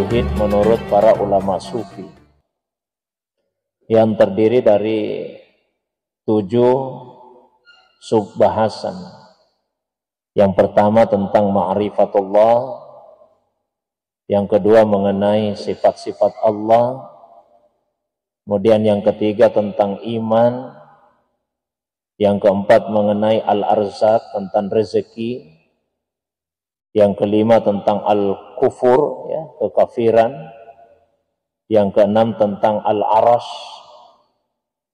tauhid menurut para ulama sufi, yang terdiri dari 7 subbahasan. Yang pertama tentang ma'rifatullah, yang kedua mengenai sifat-sifat Allah, kemudian yang ketiga tentang iman, yang keempat mengenai al-arzaq, tentang rezeki, yang kelima tentang al-kufur, ya, kekafiran, yang keenam tentang al-arash,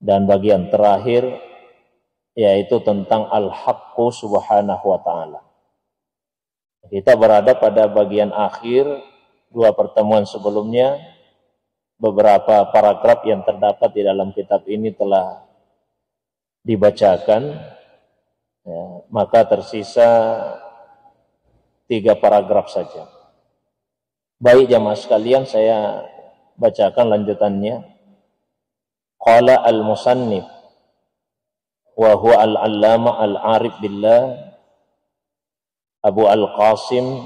dan bagian terakhir yaitu tentang al-haqqu subhanahu wa ta'ala. Kita berada pada bagian akhir 2 pertemuan sebelumnya. Beberapa paragraf yang terdapat di dalam kitab ini telah dibacakan, ya, maka tersisa 3 paragraf saja. Baik jamaah sekalian, saya bacakan lanjutannya. Qala al-musannif wa huwa al-allama al-arif billah Abu al-Qasim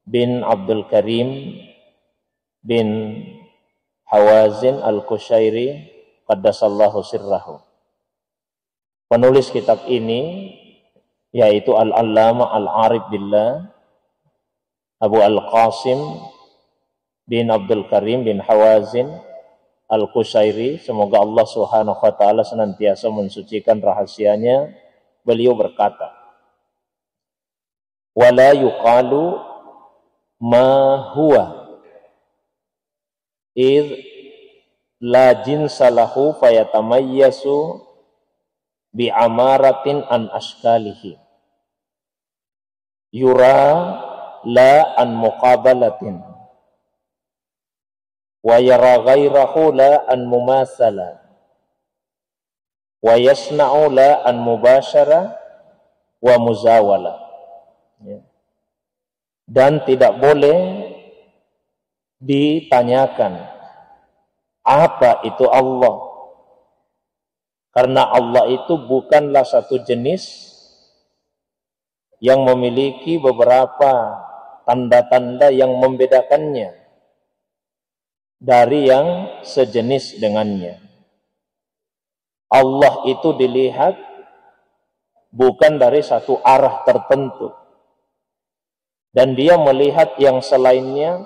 bin Abdul Karim bin Hawazin al-Qushairi qaddasallahu sirrahu. Penulis kitab ini yaitu al-allama al-arif billah Abu al-Qasim bin Abdul Karim bin Hawazin al-Qushairi, semoga Allah Subhanahu wa taala senantiasa mensucikan rahasianya. Beliau berkata, wala yuqalu ma huwa id la jinsalahu fayatamayyasu bi amaratin an ashkalihi yura la an muqabalatin wa yara ghairahu la an mumasala wa yasna'u la an mubashara wa muzawala. Ya. Dan tidak boleh ditanyakan apa itu Allah, karena Allah itu bukanlah satu jenis yang memiliki beberapa tanda-tanda yang membedakannya dari yang sejenis dengannya. Allah itu dilihat bukan dari satu arah tertentu, dan dia melihat yang selainnya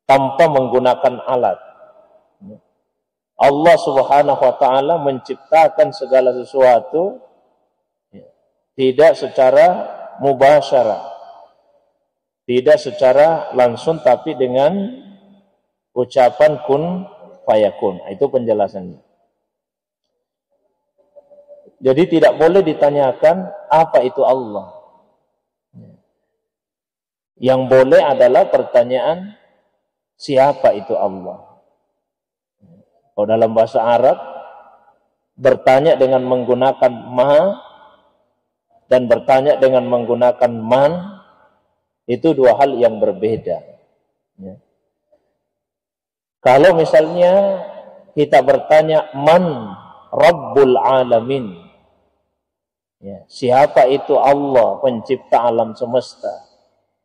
tanpa menggunakan alat. Allah Subhanahu wa ta'ala menciptakan segala sesuatu tidak secara mubasyarah, tidak secara langsung, tapi dengan ucapan kun fayakun. Itu penjelasannya. Jadi tidak boleh ditanyakan apa itu Allah. Yang boleh adalah pertanyaan siapa itu Allah. Kalau dalam bahasa Arab bertanya dengan menggunakan ma dan bertanya dengan menggunakan man itu 2 hal yang berbeda. Ya. Kalau misalnya kita bertanya man Rabbul Alamin, ya, siapa itu Allah pencipta alam semesta,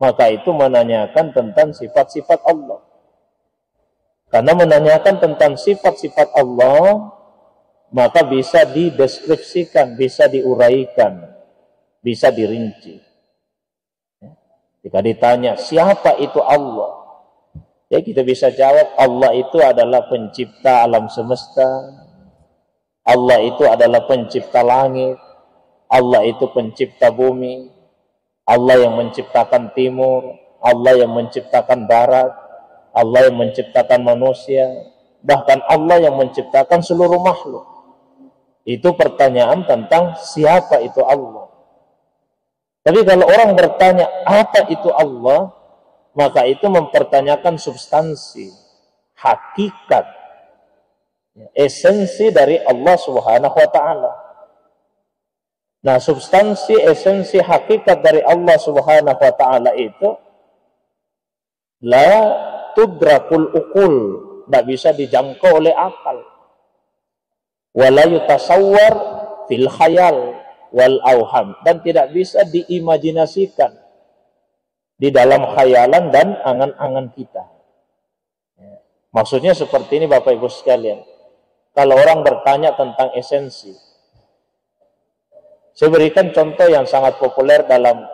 maka itu menanyakan tentang sifat-sifat Allah. Karena menanyakan tentang sifat-sifat Allah, maka bisa dideskripsikan, bisa diuraikan, bisa dirinci. Ya. Jika ditanya siapa itu Allah, ya kita bisa jawab Allah itu adalah pencipta alam semesta, Allah itu adalah pencipta langit, Allah itu pencipta bumi, Allah yang menciptakan timur, Allah yang menciptakan barat, Allah yang menciptakan manusia, bahkan Allah yang menciptakan seluruh makhluk. Itu pertanyaan tentang siapa itu Allah. Tapi kalau orang bertanya apa itu Allah, maka itu mempertanyakan substansi, hakikat, esensi dari Allah Subhanahu wa ta'ala. Nah, substansi, esensi, hakikat dari Allah Subhanahu wa ta'ala itu la tudrakul ukul, tidak bisa dijangkau oleh akal. Wala yutasawwar fil khayal wal auham, dan tidak bisa diimajinasikan di dalam khayalan dan angan-angan kita. Maksudnya seperti ini Bapak Ibu sekalian. Kalau orang bertanya tentang esensi, saya berikan contoh yang sangat populer dalam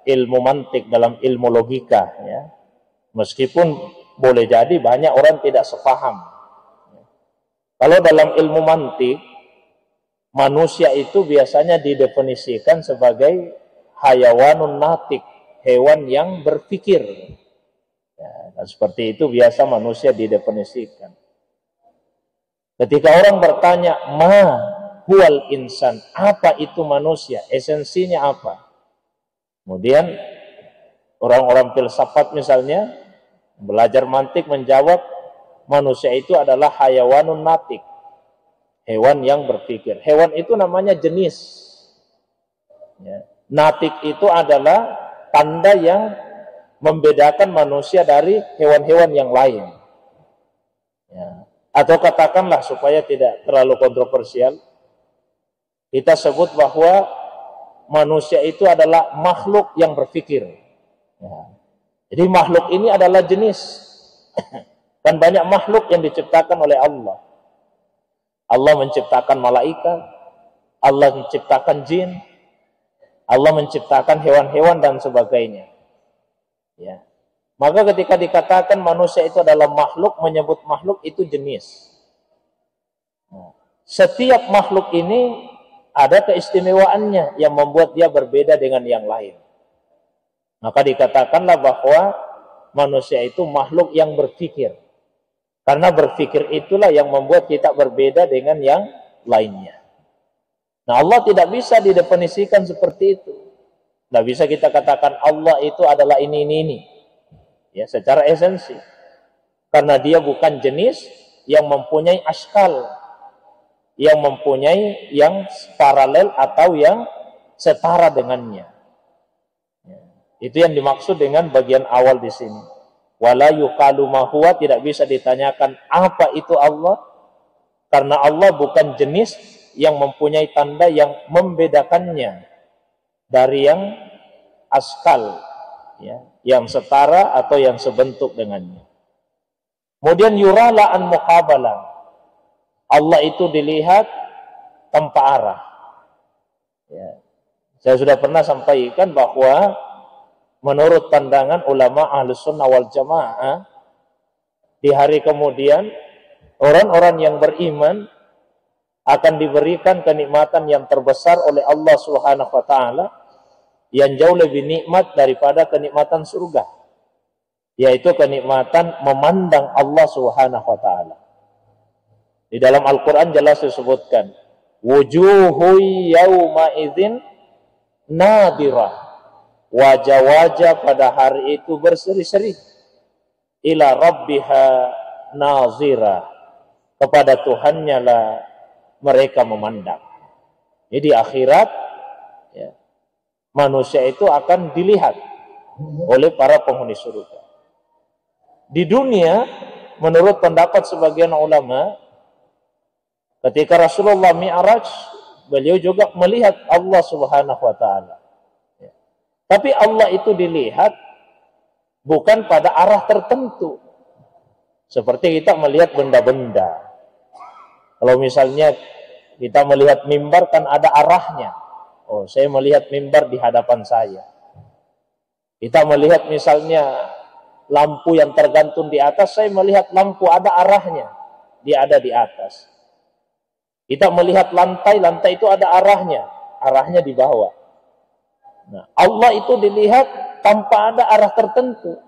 ilmu mantik, dalam ilmu logika, ya. Meskipun boleh jadi banyak orang tidak sepaham. Kalau dalam ilmu mantik, manusia itu biasanya didefinisikan sebagai hayawanun natik, hewan yang berpikir. Ya, dan seperti itu biasa manusia didefinisikan. Ketika orang bertanya, ma huwal insan, apa itu manusia, esensinya apa? Kemudian orang-orang filsafat misalnya belajar mantik menjawab, manusia itu adalah hayawanun natik, hewan yang berpikir. Hewan itu namanya jenis. Ya. Natik itu adalah tanda yang membedakan manusia dari hewan-hewan yang lain. Ya. Atau katakanlah supaya tidak terlalu kontroversial, kita sebut bahwa manusia itu adalah makhluk yang berpikir. Ya. Jadi makhluk ini adalah jenis. Dan banyak makhluk yang diciptakan oleh Allah. Allah menciptakan malaikat, Allah menciptakan jin, Allah menciptakan hewan-hewan dan sebagainya. Ya. Maka ketika dikatakan manusia itu adalah makhluk, menyebut makhluk itu jenis. Nah, setiap makhluk ini ada keistimewaannya yang membuat dia berbeda dengan yang lain. Maka dikatakanlah bahwa manusia itu makhluk yang berpikir. Karena berpikir itulah yang membuat kita berbeda dengan yang lainnya. Nah, Allah tidak bisa didefinisikan seperti itu. Tidak bisa kita katakan Allah itu adalah ini. Ya, secara esensi. Karena dia bukan jenis yang mempunyai askal, yang mempunyai yang paralel atau yang setara dengannya. Ya, itu yang dimaksud dengan bagian awal di sini. Wala yuqalu ma huwa, tidak bisa ditanyakan apa itu Allah, karena Allah bukan jenis yang mempunyai tanda yang membedakannya dari yang askal, ya, yang setara atau yang sebentuk dengannya. Kemudian yurala an muqabala, Allah itu dilihat tanpa arah. Ya. Saya sudah pernah sampaikan bahwa menurut pandangan ulama Ahlus Sunnah wal Jamaah, di hari kemudian orang-orang yang beriman akan diberikan kenikmatan yang terbesar oleh Allah Subhanahu wa taala, yang jauh lebih nikmat daripada kenikmatan surga, yaitu kenikmatan memandang Allah Subhanahu wa taala. Di dalam Al-Qur'an jelas disebutkan, wujuhu yauma idzin nadirah, wajah-wajah pada hari itu berseri-seri, ila rabbiha nazira, kepada Tuhannya lah mereka memandang. Jadi akhirat, ya, manusia itu akan dilihat oleh para penghuni surga. Di dunia, menurut pendapat sebagian ulama, ketika Rasulullah Mi'raj, beliau juga melihat Allah Subhanahu wa taala. Ya. Tapi Allah itu dilihat bukan pada arah tertentu. Seperti kita melihat benda-benda. Kalau misalnya kita melihat mimbar kan ada arahnya. Oh, saya melihat mimbar di hadapan saya. Kita melihat misalnya lampu yang tergantung di atas, saya melihat lampu ada arahnya. Dia ada di atas. Kita melihat lantai itu ada arahnya di bawah. Nah, Allah itu dilihat tanpa ada arah tertentu.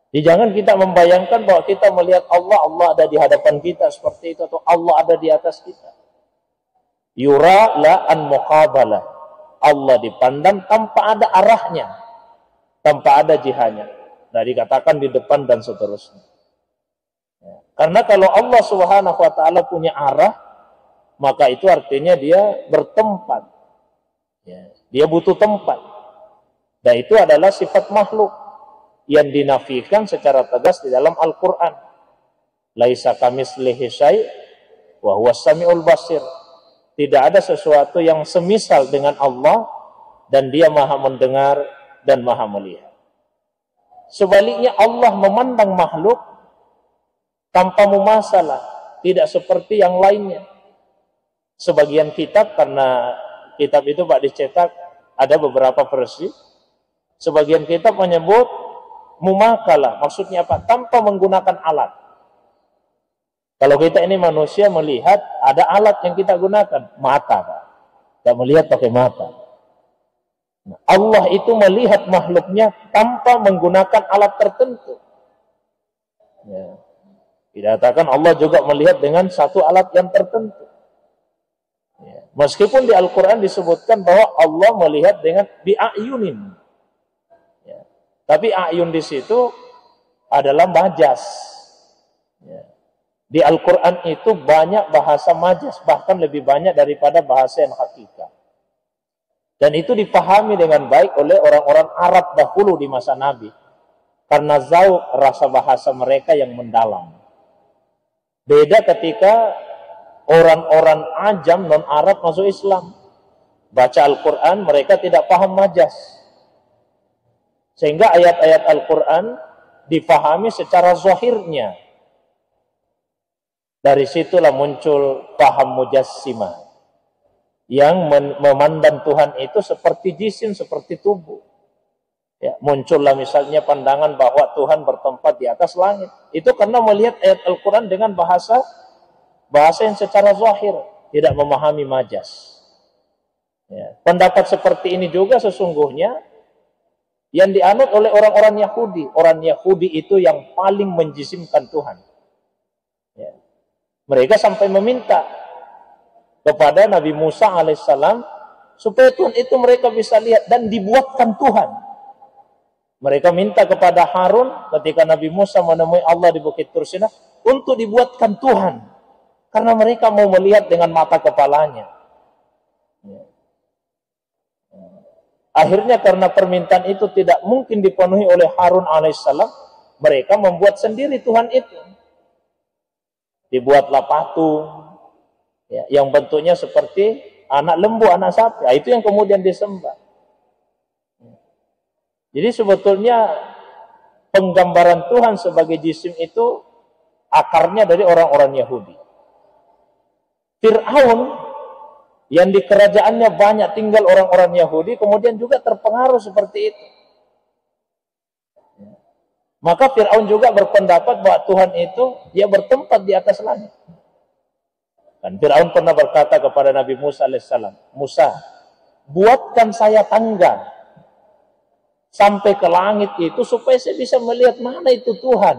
Jadi jangan kita membayangkan bahwa kita melihat Allah ada di hadapan kita seperti itu, atau Allah ada di atas kita. Yura la an muqabalah. Allah dipandang tanpa ada arahnya, tanpa ada jihanya. Nah, dikatakan di depan dan seterusnya. Ya. Karena kalau Allah Subhanahu wa taala punya arah, maka itu artinya dia bertempat. Ya. Dia butuh tempat. Dan itu adalah sifat makhluk yang dinafikan secara tegas di dalam Al-Quran. Laisa kamitslihi syai' wa huwas samiul basir. Tidak ada sesuatu yang semisal dengan Allah, dan dia maha mendengar dan maha melihat. Sebaliknya Allah memandang makhluk tanpa mumasalah, tidak seperti yang lainnya. Sebagian kitab, karena kitab itu Pak dicetak ada beberapa versi, sebagian kitab menyebut mumakalah, maksudnya apa? Tanpa menggunakan alat. Kalau kita ini manusia melihat, ada alat yang kita gunakan, mata, Pak. Kita melihat pakai mata. Nah, Allah itu melihat makhluknya tanpa menggunakan alat tertentu. Ya. Dikatakan Allah juga melihat dengan satu alat yang tertentu. Ya. Meskipun di Al-Quran disebutkan bahwa Allah melihat dengan bi'ayunin. Ya. Tapi ayun di situ adalah majas. Ya. Di Al-Quran itu banyak bahasa majas, bahkan lebih banyak daripada bahasa yang hakikat. Dan itu dipahami dengan baik oleh orang-orang Arab dahulu di masa Nabi. Karena zauq rasa bahasa mereka yang mendalam. Beda ketika orang-orang Ajam non-Arab masuk Islam. Baca Al-Quran, mereka tidak paham majas. Sehingga ayat-ayat Al-Quran dipahami secara zahirnya. Dari situlah muncul paham mujassimah. Yang memandang Tuhan itu seperti jisim, seperti tubuh. Ya, muncullah misalnya pandangan bahwa Tuhan bertempat di atas langit. Itu karena melihat ayat Al-Quran dengan bahasa yang secara zahir, tidak memahami majas. Ya, pendapat seperti ini juga sesungguhnya yang dianut oleh orang-orang Yahudi. Orang Yahudi itu yang paling menjisimkan Tuhan. Ya. Mereka sampai meminta kepada Nabi Musa alaihissalam supaya Tuhan itu mereka bisa lihat dan dibuatkan Tuhan. Mereka minta kepada Harun ketika Nabi Musa menemui Allah di Bukit Tur Sinai untuk dibuatkan Tuhan, karena mereka mau melihat dengan mata kepalanya. Akhirnya karena permintaan itu tidak mungkin dipenuhi oleh Harun alaihissalam, mereka membuat sendiri Tuhan itu. Dibuatlah patung, ya, yang bentuknya seperti anak lembu, anak sapi. Nah, itu yang kemudian disembah. Jadi sebetulnya penggambaran Tuhan sebagai jisim itu akarnya dari orang-orang Yahudi. Fir'aun yang di kerajaannya banyak tinggal orang-orang Yahudi, kemudian juga terpengaruh seperti itu. Maka Fir'aun juga berpendapat bahwa Tuhan itu dia bertempat di atas langit. Dan Fir'aun pernah berkata kepada Nabi Musa alaihissalam, Musa, buatkan saya tangga sampai ke langit itu supaya saya bisa melihat mana itu Tuhan.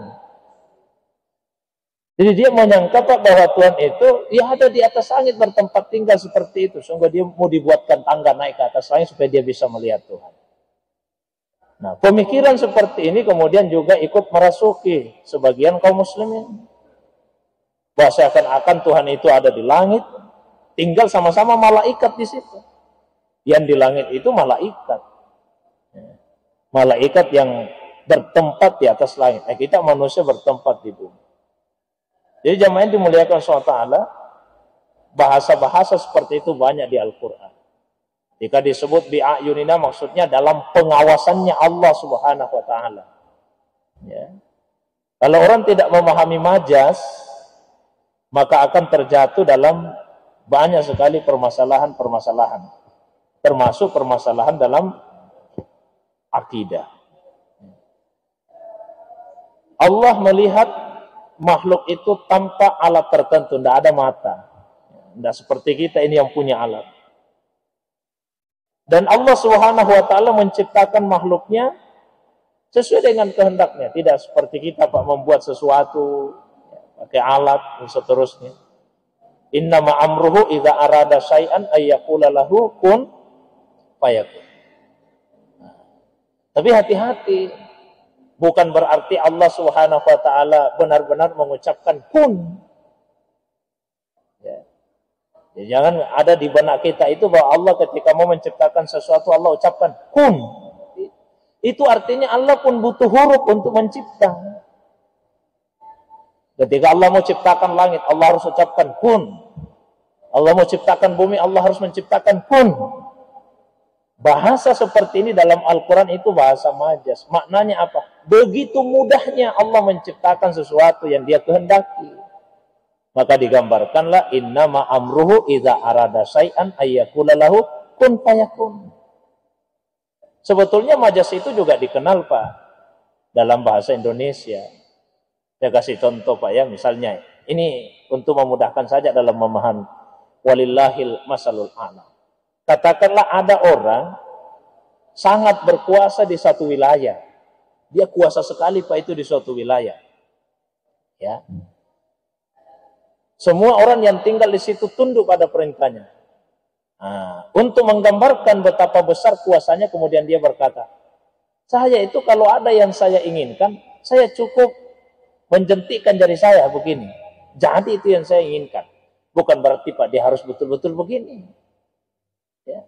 Jadi dia menyangka Pak bahwa Tuhan itu dia ada di atas langit bertempat tinggal seperti itu. Sehingga dia mau dibuatkan tangga naik ke atas langit supaya dia bisa melihat Tuhan. Nah, pemikiran seperti ini kemudian juga ikut merasuki sebagian kaum muslimin. Bahwa seakan-akan Tuhan itu ada di langit, tinggal sama-sama malaikat di situ. Yang di langit itu malaikat. Malaikat yang bertempat di atas langit. Kita manusia bertempat di bumi. Jadi jamaah yang dimuliakan SWT, bahasa-bahasa seperti itu banyak di Al-Quran. Jika disebut bi'ayunina maksudnya dalam pengawasannya Allah Subhanahu wa ta'ala. Ya. Kalau orang tidak memahami majas, maka akan terjatuh dalam banyak sekali permasalahan-permasalahan. Termasuk permasalahan dalam akidah. Allah melihat makhluk itu tanpa alat tertentu, tidak ada mata. Tidak seperti kita ini yang punya alat. Dan Allah Subhanahu wa ta'ala menciptakan makhluknya sesuai dengan kehendaknya. Tidak seperti kita Pak membuat sesuatu pakai alat dan seterusnya. Innama amruhu idza arada syai'an ayyaqula lahu kun fayakun. Tapi hati-hati. Bukan berarti Allah Subhanahu wa ta'ala benar-benar mengucapkan kun. Ya. Ya, jangan ada di benak kita itu bahwa Allah ketika mau menciptakan sesuatu Allah ucapkan kun. Itu artinya Allah pun butuh huruf untuk mencipta. Ketika Allah mau ciptakan langit, Allah harus ucapkan kun. Allah mau ciptakan bumi, Allah harus menciptakan kun. Bahasa seperti ini dalam Al-Quran itu bahasa majaz. Maknanya apa? Begitu mudahnya Allah menciptakan sesuatu yang dia kehendaki. Maka digambarkanlah innama amruhu idza arada syai'an ayyakula lahu kun fayakun. Sebetulnya majaz itu juga dikenal Pak dalam bahasa Indonesia. Saya kasih contoh Pak ya, misalnya ini untuk memudahkan saja dalam memahami. Walillahil masalul a'la. Katakanlah ada orang sangat berkuasa di satu wilayah. Dia kuasa sekali Pak itu di suatu wilayah. Ya. Semua orang yang tinggal di situ tunduk pada perintahnya. Nah, untuk menggambarkan betapa besar kuasanya, kemudian dia berkata, saya itu kalau ada yang saya inginkan, saya cukup menjentikkan jari saya begini. Jadi itu yang saya inginkan. Bukan berarti Pak dia harus betul-betul begini. Ya.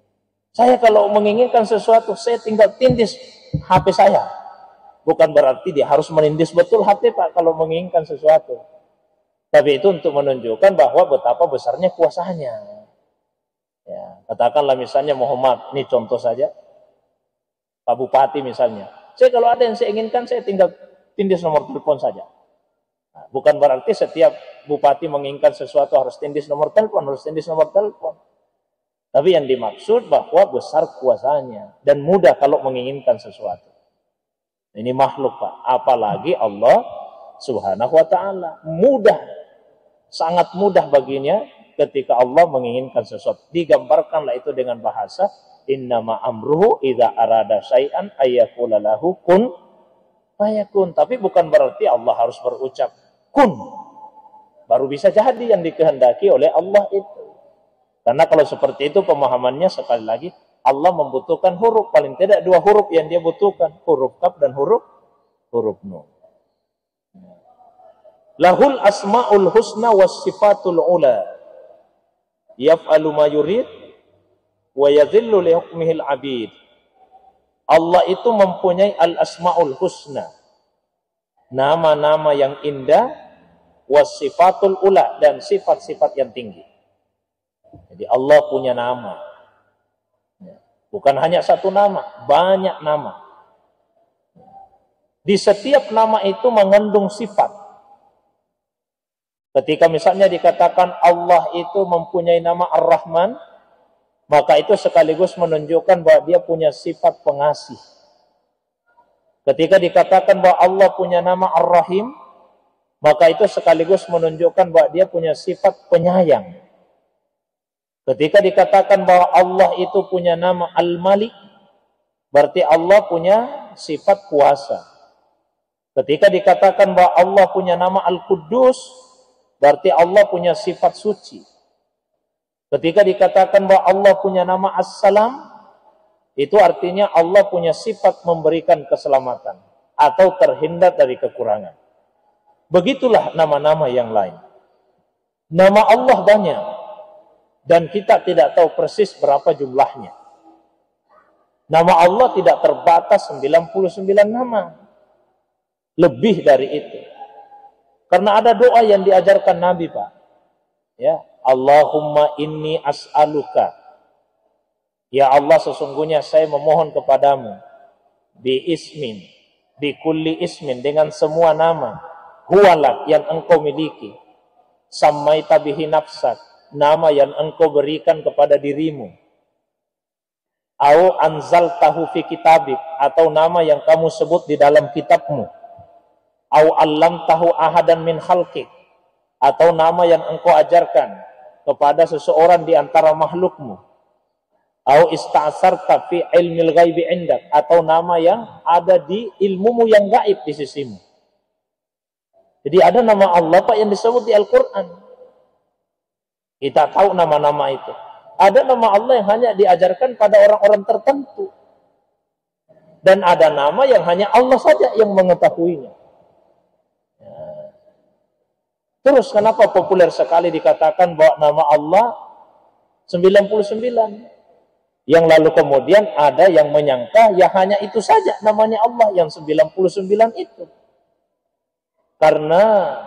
Saya kalau menginginkan sesuatu, saya tinggal tindis HP saya. Bukan berarti dia harus menindis betul HP Pak kalau menginginkan sesuatu. Tapi itu untuk menunjukkan bahwa betapa besarnya kuasanya. Ya, katakanlah misalnya Muhammad, ini contoh saja. Pak Bupati misalnya. Saya kalau ada yang saya inginkan, saya tinggal tindis nomor telepon saja. Nah, bukan berarti setiap bupati menginginkan sesuatu harus tindis nomor telepon, harus tindis nomor telepon. Tapi yang dimaksud bahwa besar kuasanya dan mudah kalau menginginkan sesuatu. Ini makhluk Pak, apalagi Allah Subhanahu wa taala. Mudah, sangat mudah baginya ketika Allah menginginkan sesuatu. Digambarkanlah itu dengan bahasa innama amruhu idza arada syai'an ayyakula lahu kun fayakun. Tapi bukan berarti Allah harus berucap kun. Baru bisa jadi yang dikehendaki oleh Allah itu. Karena kalau seperti itu pemahamannya sekali lagi Allah membutuhkan huruf, paling tidak 2 huruf yang dia butuhkan, huruf kaf dan huruf nun. Lahul asmaul husna was sifatul ula. Yaf'alu ma yurid wa yadhillu li hukmihil abid. Allah itu mempunyai al asmaul husna. Nama-nama yang indah was sifatul ula dan sifat-sifat yang tinggi. Jadi Allah punya nama. Bukan hanya satu nama, banyak nama. Di setiap nama itu mengandung sifat. Ketika misalnya dikatakan Allah itu mempunyai nama Ar-Rahman, maka itu sekaligus menunjukkan bahwa dia punya sifat pengasih. Ketika dikatakan bahwa Allah punya nama Ar-Rahim, maka itu sekaligus menunjukkan bahwa dia punya sifat penyayang. Ketika dikatakan bahwa Allah itu punya nama Al-Malik, berarti Allah punya sifat kuasa. Ketika dikatakan bahwa Allah punya nama Al-Quddus, berarti Allah punya sifat suci. Ketika dikatakan bahwa Allah punya nama As-Salam, itu artinya Allah punya sifat memberikan keselamatan atau terhindar dari kekurangan. Begitulah nama-nama yang lain. Nama Allah banyak. Dan kita tidak tahu persis berapa jumlahnya. Nama Allah tidak terbatas 99 nama. Lebih dari itu. Karena ada doa yang diajarkan Nabi Pak. Ya, Allahumma inni as'aluka. Ya Allah, sesungguhnya saya memohon kepadamu. Bi ismin. Bi kulli ismin. Dengan semua nama. Huwalak yang engkau miliki. Sammaita bihi nafsak. Nama yang engkau berikan kepada dirimu. Au anzaltahu fi kitabik, atau nama yang kamu sebut di dalam kitabmu. Au allamtahu ahadan min khalqik, atau nama yang engkau ajarkan kepada seseorang di antara makhlukmu. Au ista'sarta fi ilmil ghaibi indak, atau nama yang ada di ilmumu yang gaib di sisimu. Jadi ada nama Allah Pak yang disebut di Al-Quran. Kita tahu nama-nama itu. Ada nama Allah yang hanya diajarkan pada orang-orang tertentu. Dan ada nama yang hanya Allah saja yang mengetahuinya. Terus kenapa populer sekali dikatakan bahwa nama Allah 99? Yang lalu kemudian ada yang menyangka ya hanya itu saja namanya Allah yang 99 itu. Karena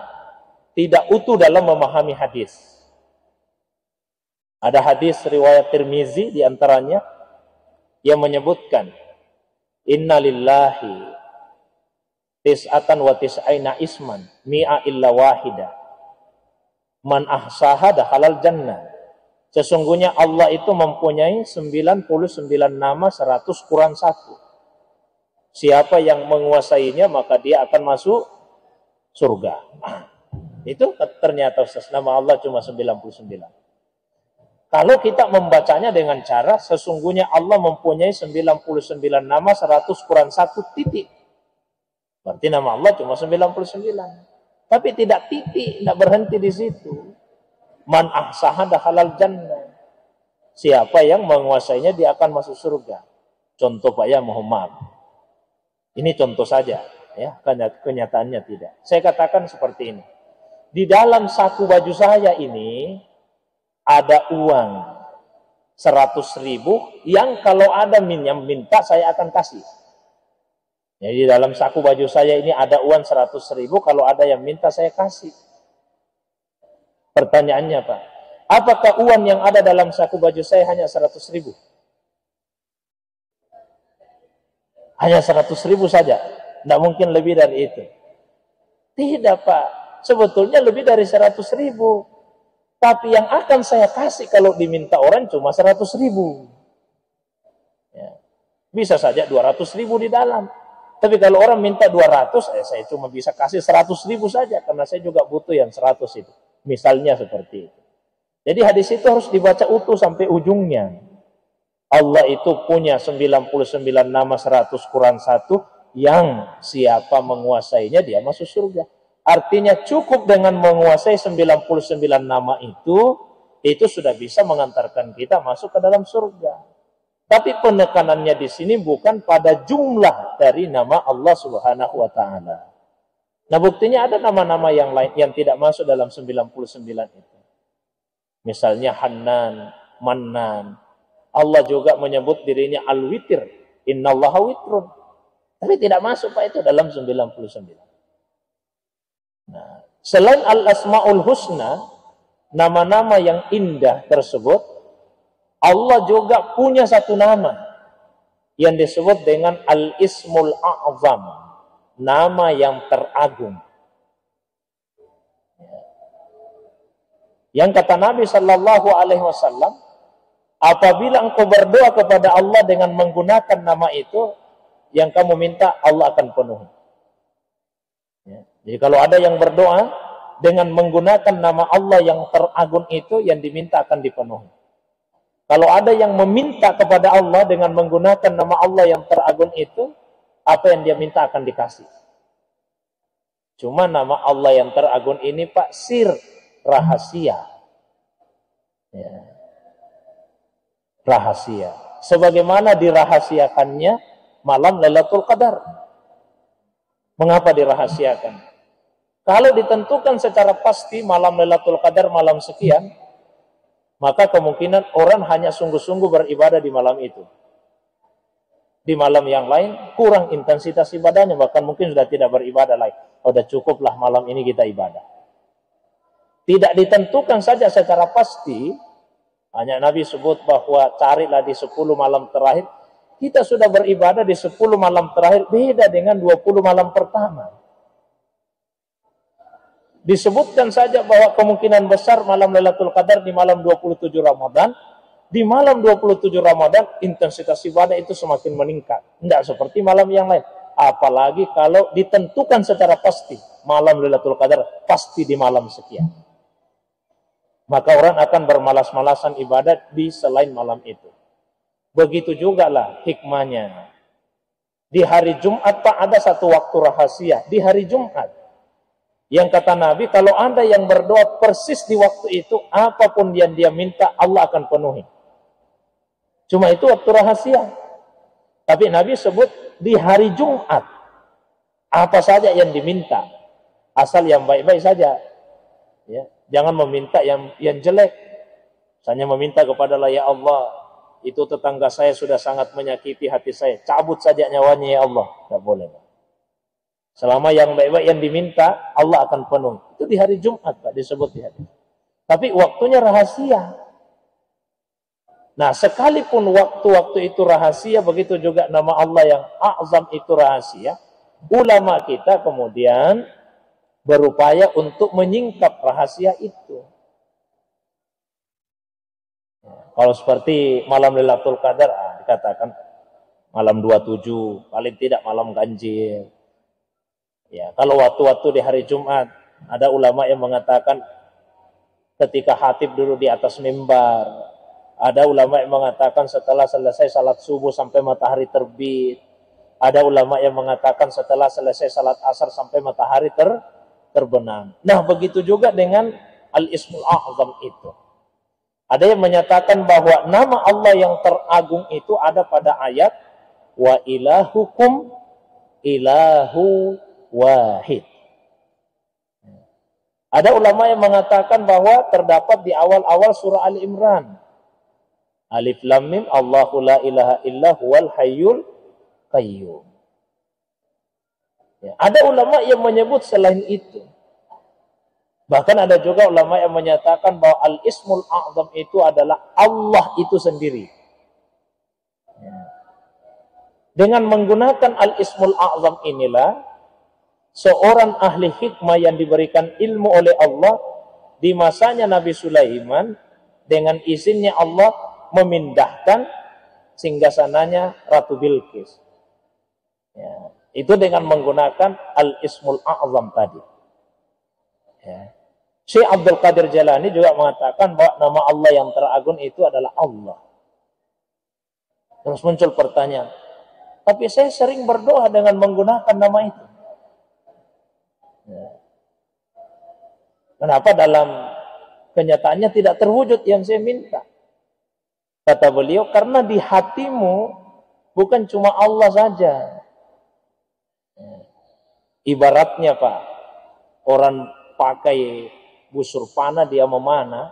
tidak utuh dalam memahami hadis. Ada hadis riwayat Tirmizi diantaranya yang menyebutkan inna lillahi tis'atan wa tis'aina isman mi'a illa wahida man ahsaha dakhalal jannah. Sesungguhnya Allah itu mempunyai 99 nama 100 kurang 1. Siapa yang menguasainya maka dia akan masuk surga. Itu ternyata Ustaz, nama Allah cuma 99. Kalau kita membacanya dengan cara sesungguhnya Allah mempunyai 99 nama 100 kurang 1 titik. Berarti nama Allah cuma 99. Tapi tidak titik, tidak berhenti di situ. Man ahsaha dakhalal jannah. Siapa yang menguasainya dia akan masuk surga. Contoh Pak ya, mohon maaf. Ini contoh saja ya, kenyataannya tidak. Saya katakan seperti ini. Di dalam saku baju saya ini ada uang 100.000 yang kalau ada yang minta saya akan kasih. Jadi dalam saku baju saya ini ada uang 100.000, kalau ada yang minta saya kasih. Pertanyaannya Pak, apakah uang yang ada dalam saku baju saya hanya 100.000? Hanya 100.000 saja, tidak mungkin lebih dari itu. Tidak Pak, sebetulnya lebih dari 100.000. Tapi yang akan saya kasih kalau diminta orang cuma 100.000. Ya. Bisa saja 200.000 di dalam. Tapi kalau orang minta 200, saya cuma bisa kasih 100.000 saja. Karena saya juga butuh yang 100 itu. Misalnya seperti itu. Jadi hadis itu harus dibaca utuh sampai ujungnya. Allah itu punya 99 nama 100 kurang 1. Yang siapa menguasainya dia masuk surga. Artinya cukup dengan menguasai 99 nama itu sudah bisa mengantarkan kita masuk ke dalam surga. Tapi penekanannya di sini bukan pada jumlah dari nama Allah Subhanahu wa taala. Nah, buktinya ada nama-nama yang lain yang tidak masuk dalam 99 itu. Misalnya Hannan, Mannan. Allah juga menyebut dirinya Al-Witir. Innallaha witrun. Tapi tidak masuk Pak itu dalam 99. Nah, selain Al-Asmaul Husna, nama-nama yang indah tersebut, Allah juga punya satu nama yang disebut dengan Al-Ismul A'zam, nama yang teragung. Yang kata Nabi Shallallahu Alaihi Wasallam, apabila engkau berdoa kepada Allah dengan menggunakan nama itu, yang kamu minta Allah akan penuhi. Jadi kalau ada yang berdoa dengan menggunakan nama Allah yang teragung itu, yang diminta akan dipenuhi. Kalau ada yang meminta kepada Allah dengan menggunakan nama Allah yang teragung itu, apa yang dia minta akan dikasih. Cuma nama Allah yang teragung ini Pak, sir, rahasia. Ya. Rahasia. Sebagaimana dirahasiakannya malam Lailatul Qadar. Mengapa dirahasiakan? Kalau ditentukan secara pasti malam Lailatul Qadar malam sekian, maka kemungkinan orang hanya sungguh-sungguh beribadah di malam itu. Di malam yang lain kurang intensitas ibadahnya, bahkan mungkin sudah tidak beribadah lagi. Sudah cukuplah malam ini kita ibadah. Tidak ditentukan saja secara pasti, hanya Nabi sebut bahwa carilah di 10 malam terakhir. Kita sudah beribadah di 10 malam terakhir, beda dengan 20 malam pertama. Disebutkan saja bahwa kemungkinan besar malam Lailatul Qadar di malam 27 Ramadan. Di malam 27 Ramadan intensitas ibadah itu semakin meningkat. Tidak seperti malam yang lain. Apalagi kalau ditentukan secara pasti malam Lailatul Qadar pasti di malam sekian. Maka orang akan bermalas-malasan ibadat di selain malam itu. Begitu juga lah hikmahnya. Di hari Jumat Pak ada satu waktu rahasia. Di hari Jumat. Yang kata Nabi, kalau ada yang berdoa persis di waktu itu, apapun yang dia minta, Allah akan penuhi. Cuma itu waktu rahasia. Tapi Nabi sebut di hari Jumat, apa saja yang diminta, asal yang baik-baik saja. Ya, jangan meminta yang jelek. Misalnya meminta kepada Allah, ya Allah, itu tetangga saya sudah sangat menyakiti hati saya. Cabut saja nyawanya ya Allah. Tidak boleh. Selama yang baik-baik yang diminta, Allah akan penuh. Itu di hari Jumat Pak, disebut di hadis. Tapi waktunya rahasia. Nah, sekalipun waktu-waktu itu rahasia, begitu juga nama Allah yang A'zam itu rahasia, ulama kita kemudian berupaya untuk menyingkap rahasia itu. Kalau seperti malam Lailatul Qadar, dikatakan malam 27, paling tidak malam ganjil. Ya, kalau waktu-waktu di hari Jumat, ada ulama yang mengatakan ketika khatib dulu di atas mimbar. Ada ulama yang mengatakan setelah selesai salat subuh sampai matahari terbit. Ada ulama yang mengatakan setelah selesai salat asar sampai matahari terbenam. Nah, begitu juga dengan Al-Ismul A'zam itu. Ada yang menyatakan bahwa nama Allah yang teragung itu ada pada ayat wa ilahukum ilahu wahid. Ada ulama yang mengatakan bahwa terdapat di awal-awal surah Ali Imran. Alif Lam Mim, Allahu la ilaha illa huwal hayyul qayyum. Ya, ada ulama yang menyebut selain itu. Bahkan ada juga ulama yang menyatakan bahwa Al-Ismul A'zam itu adalah Allah itu sendiri. Ya. Dengan menggunakan Al-Ismul A'zam inilah, seorang ahli hikmah yang diberikan ilmu oleh Allah di masanya Nabi Sulaiman, dengan izinnya Allah memindahkan singgasananya Ratu Bilqis. Ya, itu dengan menggunakan Al-Ismul A'zam tadi. Ya. Syekh Abdul Qadir Jalani juga mengatakan bahwa nama Allah yang teragung itu adalah Allah. Terus muncul pertanyaan, tapi saya sering berdoa dengan menggunakan nama itu. Ya. Kenapa dalam kenyataannya tidak terwujud yang saya minta? Kata beliau, karena di hatimu bukan cuma Allah saja. Ibaratnya Pak, orang pakai busur panah, dia memanah,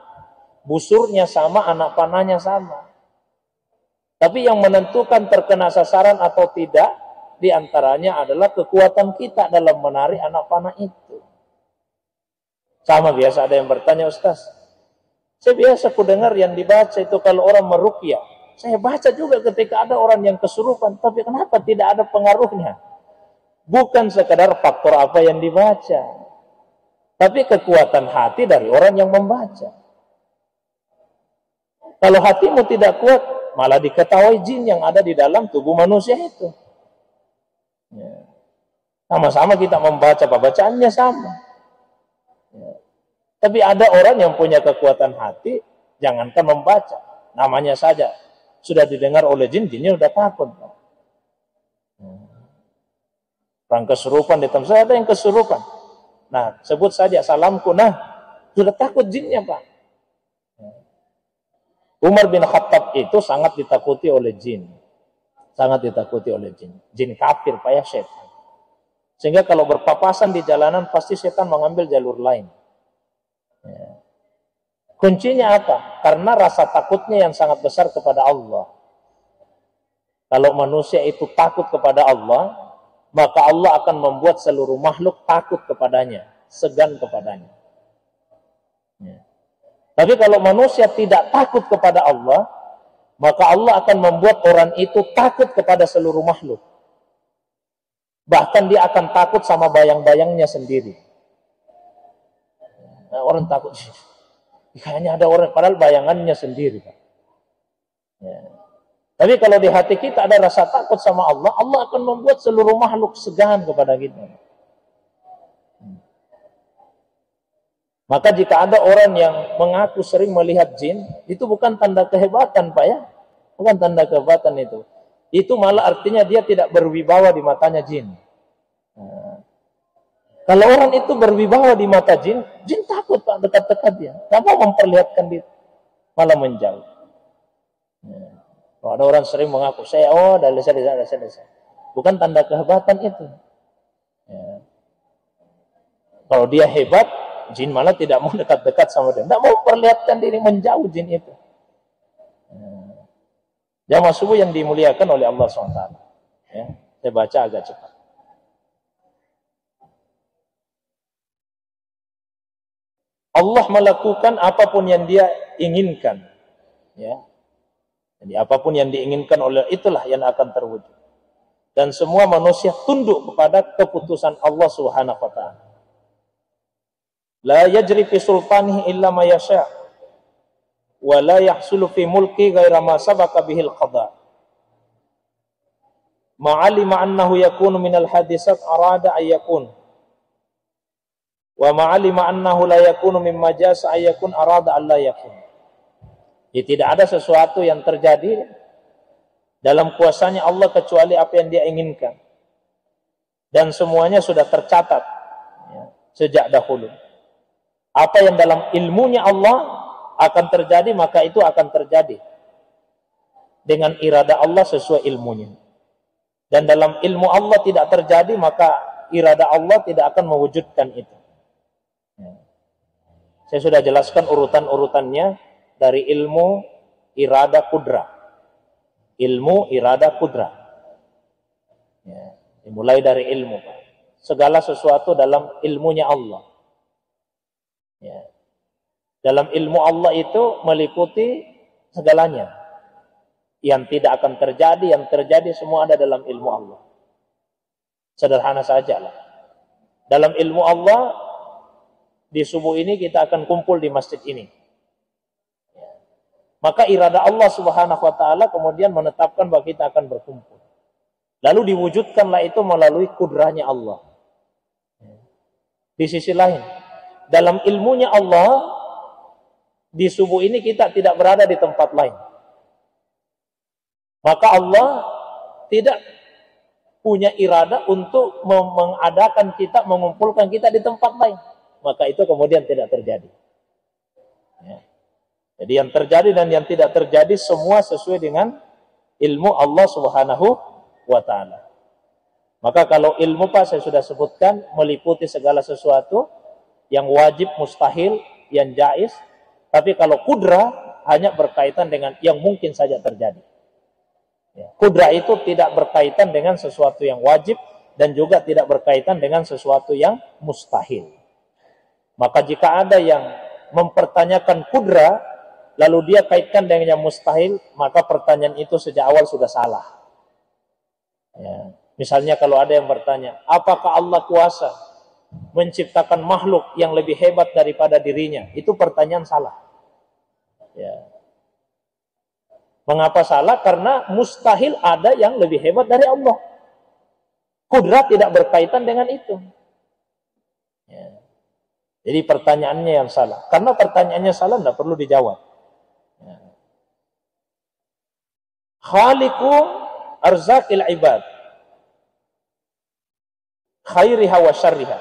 busurnya sama, anak panahnya sama. Tapi yang menentukan terkena sasaran atau tidak, diantaranya adalah kekuatan kita dalam menarik anak panah itu. Sama biasa ada yang bertanya, Ustaz, saya biasa ku dengar yang dibaca itu kalau orang meruqyah. Saya baca juga ketika ada orang yang kesurupan, tapi kenapa tidak ada pengaruhnya? Bukan sekadar faktor apa yang dibaca, tapi kekuatan hati dari orang yang membaca. Kalau hatimu tidak kuat, malah diketahui jin yang ada di dalam tubuh manusia itu. Ya. Sama-sama kita membaca, bacaannya sama. Ya. Tapi ada orang yang punya kekuatan hati, jangankan membaca, namanya saja sudah didengar oleh jin, jinnya sudah takut. Orang kesurupan di tempat saya, ada yang kesurupan. Nah, sebut saja salamku, nah sudah takut jinnya Pak. Umar bin Khattab itu sangat ditakuti oleh jin. Sangat ditakuti oleh jin. Jin kafir, Pak ya, setan. Sehingga kalau berpapasan di jalanan, pasti setan mengambil jalur lain. Ya. Kuncinya apa? Karena rasa takutnya yang sangat besar kepada Allah. Kalau manusia itu takut kepada Allah, maka Allah akan membuat seluruh makhluk takut kepadanya, segan kepadanya. Ya. Tapi kalau manusia tidak takut kepada Allah, maka Allah akan membuat orang itu takut kepada seluruh makhluk. Bahkan dia akan takut sama bayang-bayangnya sendiri. Nah, orang takut, kayaknya ada orang, padahal bayangannya sendiri. Ya. Tapi kalau di hati kita ada rasa takut sama Allah, Allah akan membuat seluruh makhluk segan kepada kita. Maka jika ada orang yang mengaku sering melihat jin, itu bukan tanda kehebatan Pak ya. Bukan tanda kehebatan itu. Itu malah artinya dia tidak berwibawa di matanya jin. Nah, kalau orang itu berwibawa di mata jin, jin takut Pak dekat-dekat dia. Tidak mau memperlihatkan diri, malah menjauh. Nah, kalau ada orang sering mengaku, saya desa. Bukan tanda kehebatan itu. Ya. Kalau dia hebat, jin malah tidak mau dekat-dekat sama dia. Tidak mau memperlihatkan diri, menjauh jin itu. Jamaah subuh yang dimuliakan oleh Allah SWT. Ya, saya baca agak cepat. Allah melakukan apapun yang dia inginkan. Ya. Jadi apapun yang diinginkan oleh itulah yang akan terwujud. Dan semua manusia tunduk kepada keputusan Allah Subhanahu wa taala. La yajri fi sultanihi illa ma yasha' wa la yahsulu fi mulki ghaira ma sabaqa bihil qada. Ma'alima annahu yakunu minal hadisat arada ay yakun. Wa ma'alima annahu la yakunu mimma jasa ay yakun arada an la yakun. Jadi tidak ada sesuatu yang terjadi dalam kuasanya Allah kecuali apa yang Dia inginkan. Dan semuanya sudah tercatat ya, sejak dahulu. Apa yang dalam ilmunya Allah akan terjadi, maka itu akan terjadi dengan irada Allah sesuai ilmunya. Dan dalam ilmu Allah tidak terjadi, maka irada Allah tidak akan mewujudkan itu. Ya. Saya sudah jelaskan urutan-urutannya. Dari ilmu, irada, kudrah. Ilmu, irada, kudrah. Ya, dimulai dari ilmu. Pak. Segala sesuatu dalam ilmunya Allah. Ya. Dalam ilmu Allah itu meliputi segalanya. Yang tidak akan terjadi, yang terjadi semua ada dalam ilmu Allah. Sederhana saja lah. Dalam ilmu Allah, di subuh ini kita akan kumpul di masjid ini. Maka irada Allah Subhanahu wa taala kemudian menetapkan bahwa kita akan berkumpul. Lalu diwujudkanlah itu melalui kudrahnya Allah. Di sisi lain, dalam ilmunya Allah, di subuh ini kita tidak berada di tempat lain. Maka Allah tidak punya irada untuk mengadakan kita, mengumpulkan kita di tempat lain. Maka itu kemudian tidak terjadi. Ya. Jadi yang terjadi dan yang tidak terjadi semua sesuai dengan ilmu Allah Subhanahu wa taala. Maka kalau ilmu Pak saya sudah sebutkan meliputi segala sesuatu yang wajib, mustahil, yang jaiz. Tapi kalau kudrah hanya berkaitan dengan yang mungkin saja terjadi. Ya. Kudrah itu tidak berkaitan dengan sesuatu yang wajib dan juga tidak berkaitan dengan sesuatu yang mustahil. Maka jika ada yang mempertanyakan kudrah lalu dia kaitkan dengan yang mustahil, maka pertanyaan itu sejak awal sudah salah. Ya. Misalnya kalau ada yang bertanya, apakah Allah kuasa menciptakan makhluk yang lebih hebat daripada dirinya? Itu pertanyaan salah. Ya. Mengapa salah? Karena mustahil ada yang lebih hebat dari Allah. Kudrat tidak berkaitan dengan itu. Ya. Jadi pertanyaannya yang salah. Karena pertanyaannya salah, tidak perlu dijawab. Khaliqu arzaqil ibad khairiha wa syarriha.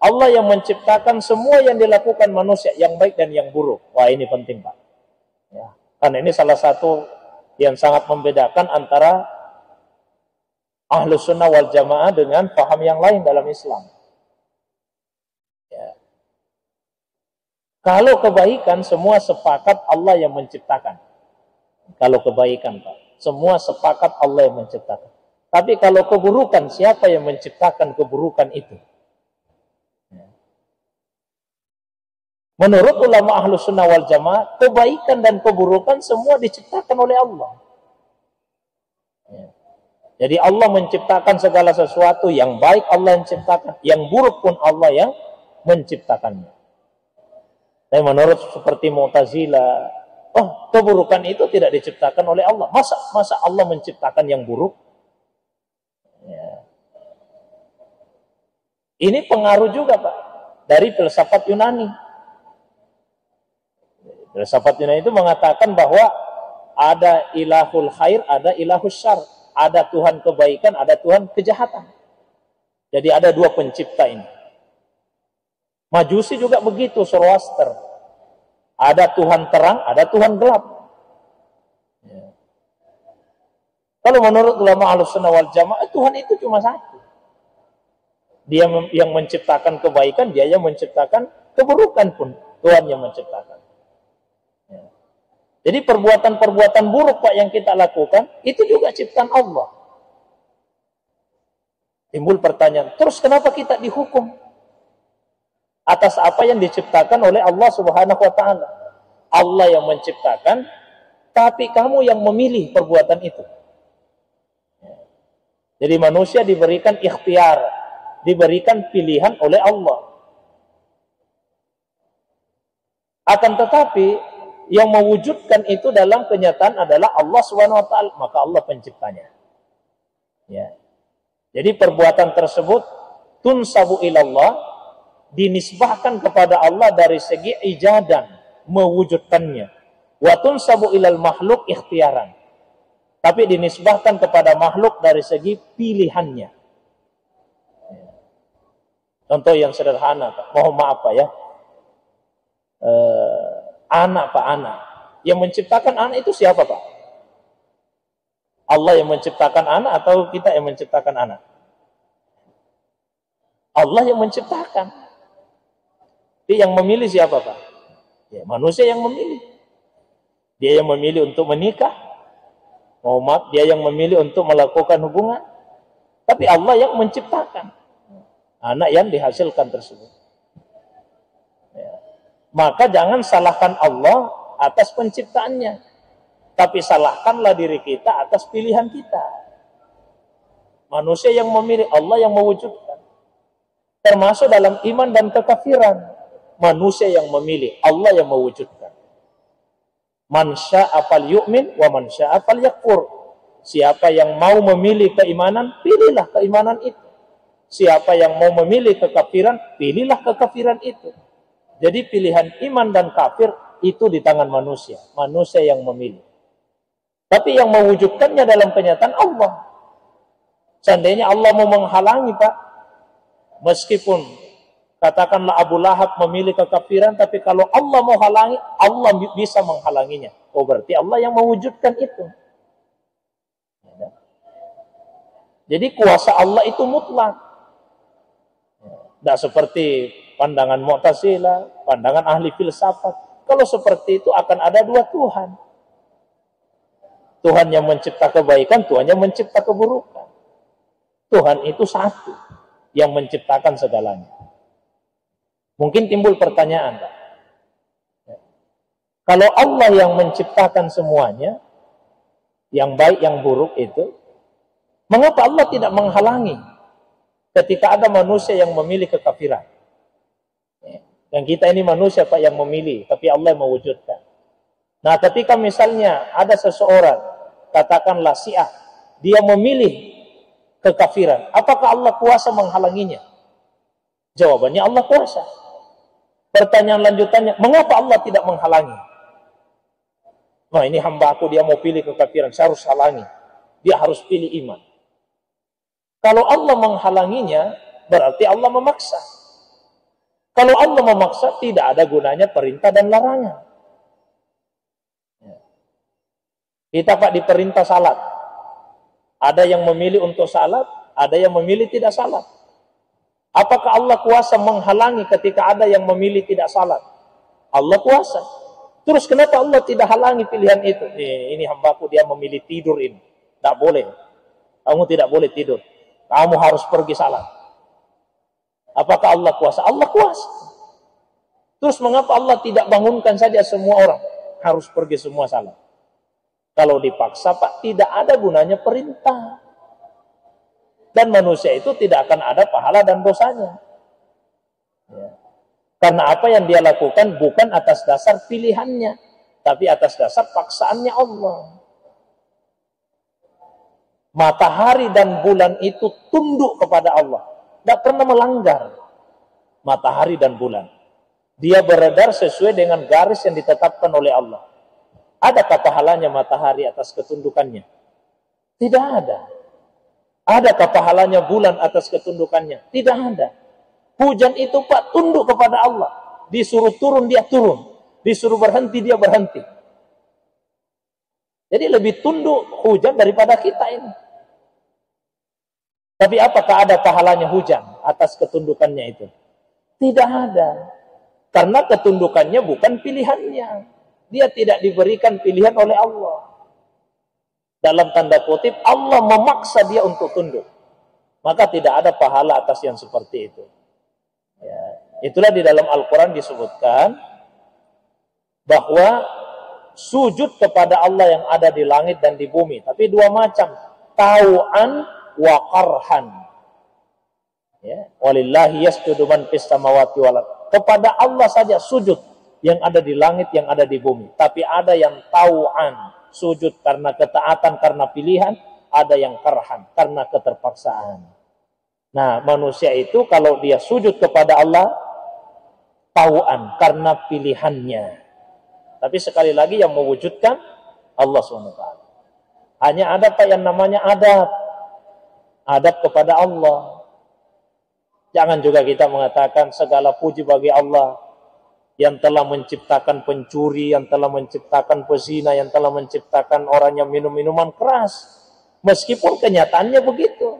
Allah yang menciptakan semua yang dilakukan manusia, yang baik dan yang buruk. Wah, ini penting, Pak. Ya. Karena ini salah satu yang sangat membedakan antara Ahlus Sunnah wal Jamaah dengan paham yang lain dalam Islam. Ya. Kalau kebaikan semua sepakat Allah yang menciptakan. Kalau kebaikan, Pak, semua sepakat Allah yang menciptakan. Tapi kalau keburukan, siapa yang menciptakan keburukan itu? Menurut ulama Ahlus Sunnah wal Jamaah, kebaikan dan keburukan semua diciptakan oleh Allah. Jadi Allah menciptakan segala sesuatu, yang baik Allah yang ciptakan, yang buruk pun Allah yang menciptakannya. Tapi menurut seperti Mu'tazilah, oh, keburukan itu tidak diciptakan oleh Allah. Masa Allah menciptakan yang buruk? Ya. Ini pengaruh juga, Pak, dari filsafat Yunani. Filsafat Yunani itu mengatakan bahwa ada ilahul khair, ada ilahul syar. Ada Tuhan kebaikan, ada Tuhan kejahatan. Jadi ada dua pencipta ini. Majusi juga begitu, Zoroaster. Ada Tuhan terang, ada Tuhan gelap. Ya. Kalau menurut ulama Ahlus Sunnah wal Jamaah, Tuhan itu cuma satu. Dia yang menciptakan kebaikan, dia yang menciptakan keburukan pun Tuhan yang menciptakan. Ya. Jadi perbuatan-perbuatan buruk, Pak, yang kita lakukan, itu juga ciptaan Allah. Timbul pertanyaan, terus kenapa kita dihukum? Atas apa yang diciptakan oleh Allah Subhanahu wa ta'ala. Allah yang menciptakan, tapi kamu yang memilih perbuatan itu. Jadi manusia diberikan ikhtiar, diberikan pilihan oleh Allah. Akan tetapi yang mewujudkan itu dalam kenyataan adalah Allah SWT, maka Allah penciptanya. Ya. Jadi perbuatan tersebut tunsabu ilallah, dinisbahkan kepada Allah dari segi ijadan, mewujudkannya. Wa tunsabu ilal makhluk ikhtiaran. Tapi dinisbahkan kepada makhluk dari segi pilihannya. Contoh yang sederhana, Pak. Mohon maaf Pak ya. Anak Pak, anak. Yang menciptakan anak itu siapa Pak? Allah yang menciptakan anak atau kita yang menciptakan anak? Allah yang menciptakan. Jadi yang memilih siapa Pak? Ya, manusia yang memilih. Dia yang memilih untuk menikah. Mohon maaf, dia yang memilih untuk melakukan hubungan. Tapi Allah yang menciptakan anak yang dihasilkan tersebut. Ya. Maka jangan salahkan Allah atas penciptaannya. Tapi salahkanlah diri kita atas pilihan kita. Manusia yang memilih, Allah yang mewujudkan. Termasuk dalam iman dan kekafiran. Manusia yang memilih, Allah yang mewujudkan. Man syaa falyu'min wa man syaa falyakfur. Siapa yang mau memilih keimanan, pilihlah keimanan itu. Siapa yang mau memilih kekafiran, pilihlah kekafiran itu. Jadi pilihan iman dan kafir itu di tangan manusia. Manusia yang memilih. Tapi yang mewujudkannya dalam kenyataan Allah. Seandainya Allah mau menghalangi Pak, meskipun katakanlah Abu Lahab memilih kekafiran, tapi kalau Allah mau halangi, Allah bisa menghalanginya. Oh berarti Allah yang mewujudkan itu. Jadi kuasa Allah itu mutlak. Tidak seperti pandangan Mu'tazilah, pandangan ahli filsafat. Kalau seperti itu akan ada dua Tuhan. Tuhan yang mencipta kebaikan, Tuhan yang mencipta keburukan. Tuhan itu satu yang menciptakan segalanya. Mungkin timbul pertanyaan, Pak. Kalau Allah yang menciptakan semuanya, yang baik, yang buruk itu, mengapa Allah tidak menghalangi ketika ada manusia yang memilih kekafiran? Dan kita ini manusia, Pak, yang memilih, tapi Allah yang mewujudkan. Nah, ketika misalnya ada seseorang, katakanlah Syiah, dia memilih kekafiran, apakah Allah kuasa menghalanginya? Jawabannya Allah kuasa. Pertanyaan lanjutannya, mengapa Allah tidak menghalangi? Nah, ini hamba aku, dia mau pilih kekafiran, saya harus halangi. Dia harus pilih iman. Kalau Allah menghalanginya, berarti Allah memaksa. Kalau Allah memaksa, tidak ada gunanya perintah dan larangan. Kita Pak diperintah salat. Ada yang memilih untuk salat, ada yang memilih tidak salat. Apakah Allah kuasa menghalangi ketika ada yang memilih tidak salat? Allah kuasa. Terus kenapa Allah tidak halangi pilihan itu? Ini hambaku, dia memilih tidur ini. Tidak boleh. Kamu tidak boleh tidur. Kamu harus pergi salat. Apakah Allah kuasa? Allah kuasa. Terus mengapa Allah tidak bangunkan saja semua orang? Harus pergi semua salat. Kalau dipaksa Pak, tidak ada gunanya perintah. Dan manusia itu tidak akan ada pahala dan dosanya. Ya. Karena apa yang dia lakukan bukan atas dasar pilihannya, tapi atas dasar paksaannya Allah. Matahari dan bulan itu tunduk kepada Allah. Tidak pernah melanggar matahari dan bulan. Dia beredar sesuai dengan garis yang ditetapkan oleh Allah. Adakah pahalanya matahari atas ketundukannya? Tidak ada. Adakah pahalanya bulan atas ketundukannya? Tidak ada. Hujan itu Pak tunduk kepada Allah. Disuruh turun, dia turun. Disuruh berhenti, dia berhenti. Jadi lebih tunduk hujan daripada kita ini. Tapi apakah ada pahalanya hujan atas ketundukannya itu? Tidak ada. Karena ketundukannya bukan pilihannya. Dia tidak diberikan pilihan oleh Allah. Dalam tanda kutip, Allah memaksa dia untuk tunduk. Maka tidak ada pahala atas yang seperti itu. Ya. Itulah di dalam Al-Quran disebutkan bahwa sujud kepada Allah yang ada di langit dan di bumi. Tapi dua macam, tau'an wa qarhan. Ya, walillahi yasjudu man fis samawati wal ardh. Kepada Allah saja sujud yang ada di langit, yang ada di bumi. Tapi ada yang tau'an, sujud karena ketaatan, karena pilihan. Ada yang karhan, karena keterpaksaan. Nah, manusia itu kalau dia sujud kepada Allah, tau'an, karena pilihannya. Tapi sekali lagi yang mewujudkan Allah SWT. Hanya ada Pak yang namanya adab. Adab kepada Allah. Jangan juga kita mengatakan segala puji bagi Allah yang telah menciptakan pencuri, yang telah menciptakan pezina, yang telah menciptakan orang yang minum minuman keras. Meskipun kenyataannya begitu.